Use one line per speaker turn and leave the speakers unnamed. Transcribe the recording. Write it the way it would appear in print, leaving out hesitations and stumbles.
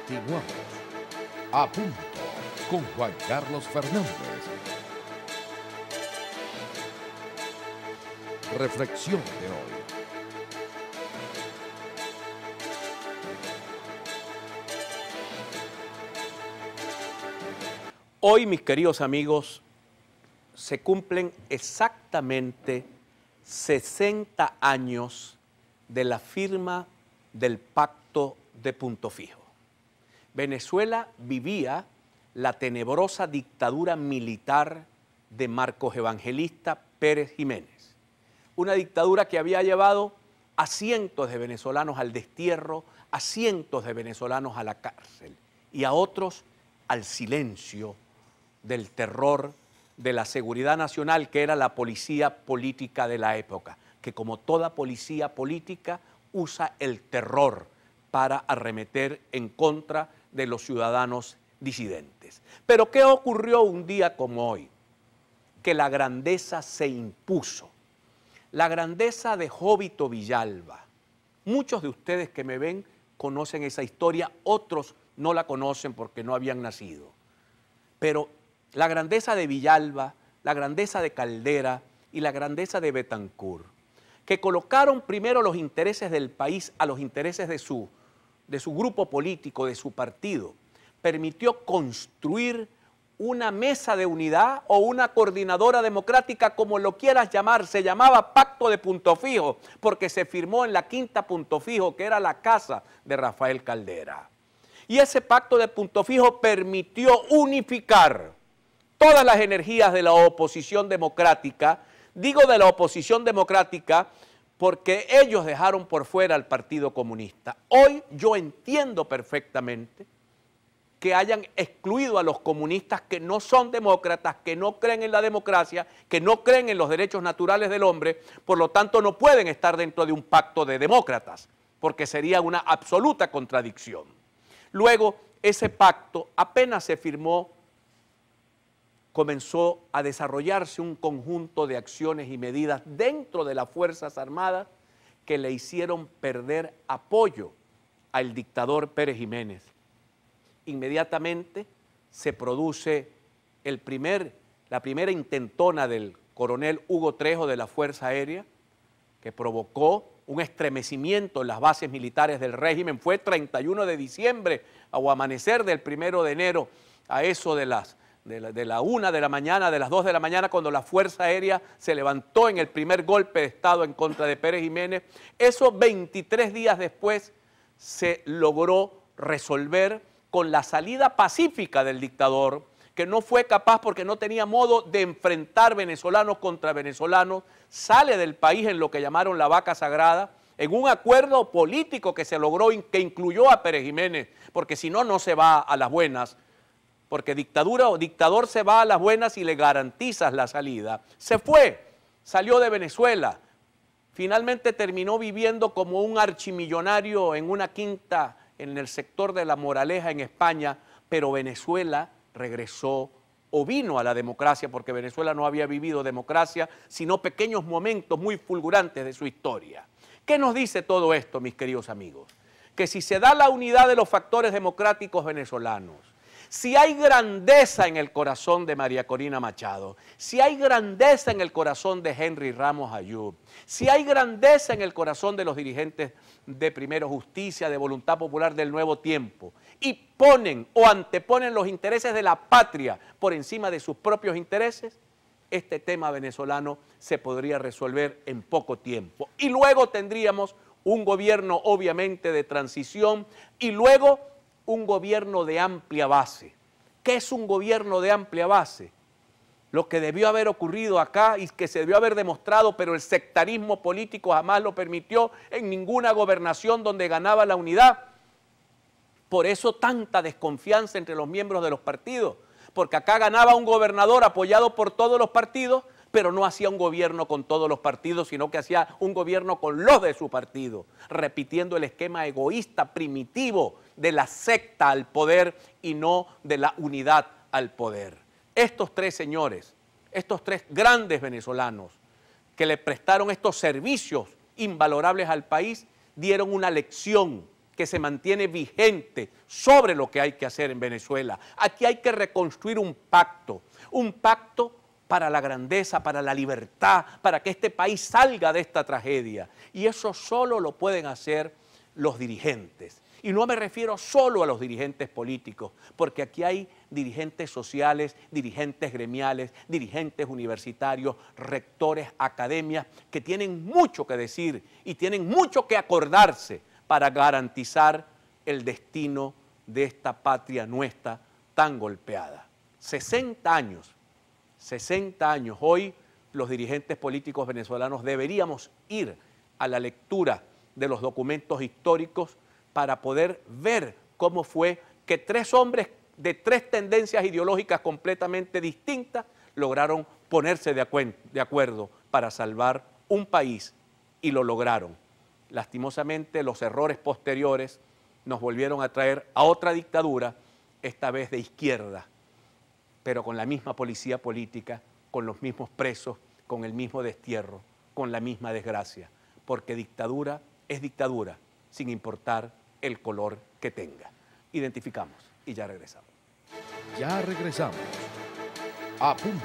Continuamos. A punto con Juan Carlos Fernández. Reflexión de hoy.
Hoy, mis queridos amigos, se cumplen exactamente 60 años de la firma del Pacto de Punto Fijo. Venezuela vivía la tenebrosa dictadura militar de Marcos Evangelista Pérez Jiménez. Una dictadura que había llevado a cientos de venezolanos al destierro, a cientos de venezolanos a la cárcel y a otros al silencio del terror de la seguridad nacional, que era la policía política de la época, que como toda policía política usa el terror para arremeter en contra de los ciudadanos disidentes. Pero ¿qué ocurrió un día como hoy? Que la grandeza se impuso. La grandeza de Jóbito Villalba. Muchos de ustedes que me ven conocen esa historia, otros no la conocen porque no habían nacido. Pero la grandeza de Villalba, la grandeza de Caldera y la grandeza de Betancur, que colocaron primero los intereses del país a los intereses de su grupo político, de su partido, permitió construir una mesa de unidad o una coordinadora democrática, como lo quieras llamar. Se llamaba Pacto de Punto Fijo, porque se firmó en la quinta Punto Fijo, que era la casa de Rafael Caldera. Y ese Pacto de Punto Fijo permitió unificar todas las energías de la oposición democrática. Digo de la oposición democrática porque ellos dejaron por fuera al Partido Comunista. Hoy yo entiendo perfectamente que hayan excluido a los comunistas que no son demócratas, que no creen en la democracia, que no creen en los derechos naturales del hombre, por lo tanto no pueden estar dentro de un pacto de demócratas, porque sería una absoluta contradicción. Luego, ese pacto apenas se firmó, comenzó a desarrollarse un conjunto de acciones y medidas dentro de las Fuerzas Armadas que le hicieron perder apoyo al dictador Pérez Jiménez. Inmediatamente se produce la primera intentona del coronel Hugo Trejo de la Fuerza Aérea, que provocó un estremecimiento en las bases militares del régimen. Fue 31 de diciembre o amanecer del 1 de enero, a eso de la 1 de la mañana, de las 2 de la mañana, cuando la Fuerza Aérea se levantó en el primer golpe de Estado en contra de Pérez Jiménez. Eso 23 días después se logró resolver con la salida pacífica del dictador, que no fue capaz porque no tenía modo de enfrentar venezolanos contra venezolanos, sale del país en lo que llamaron la vaca sagrada, en un acuerdo político que se logró, que incluyó a Pérez Jiménez, porque si no, no se va a las buenas, porque dictadura o dictador se va a las buenas y le garantizas la salida. Se fue, salió de Venezuela, finalmente terminó viviendo como un archimillonario en una quinta en el sector de La Moraleja en España, pero Venezuela regresó o vino a la democracia, porque Venezuela no había vivido democracia, sino pequeños momentos muy fulgurantes de su historia. ¿Qué nos dice todo esto, mis queridos amigos? Que si se da la unidad de los factores democráticos venezolanos, si hay grandeza en el corazón de María Corina Machado, si hay grandeza en el corazón de Henry Ramos Ayub, si hay grandeza en el corazón de los dirigentes de Primero Justicia, de Voluntad Popular del Nuevo Tiempo, y ponen o anteponen los intereses de la patria por encima de sus propios intereses, este tema venezolano se podría resolver en poco tiempo. Y luego tendríamos un gobierno obviamente de transición y luego un gobierno de amplia base. ¿Qué es un gobierno de amplia base? Lo que debió haber ocurrido acá y que se debió haber demostrado, pero el sectarismo político jamás lo permitió en ninguna gobernación donde ganaba la unidad. Por eso tanta desconfianza entre los miembros de los partidos, porque acá ganaba un gobernador apoyado por todos los partidos, pero no hacía un gobierno con todos los partidos, sino que hacía un gobierno con los de su partido, repitiendo el esquema egoísta, primitivo, de la secta al poder y no de la unidad al poder. Estos tres señores, estos tres grandes venezolanos que le prestaron estos servicios invalorables al país, dieron una lección que se mantiene vigente sobre lo que hay que hacer en Venezuela. Aquí hay que reconstruir un pacto para la grandeza, para la libertad, para que este país salga de esta tragedia. Y eso solo lo pueden hacer los dirigentes. Y no me refiero solo a los dirigentes políticos, porque aquí hay dirigentes sociales, dirigentes gremiales, dirigentes universitarios, rectores, academias, que tienen mucho que decir y tienen mucho que acordarse para garantizar el destino de esta patria nuestra tan golpeada. 60 años. Hoy los dirigentes políticos venezolanos deberíamos ir a la lectura de los documentos históricos para poder ver cómo fue que tres hombres de tres tendencias ideológicas completamente distintas lograron ponerse de acuerdo para salvar un país y lo lograron. Lastimosamente, los errores posteriores nos volvieron a traer a otra dictadura, esta vez de izquierda, pero con la misma policía política, con los mismos presos, con el mismo destierro, con la misma desgracia, porque dictadura es dictadura, sin importar el color que tenga. Identificamos y ya regresamos.
Ya regresamos. A punto.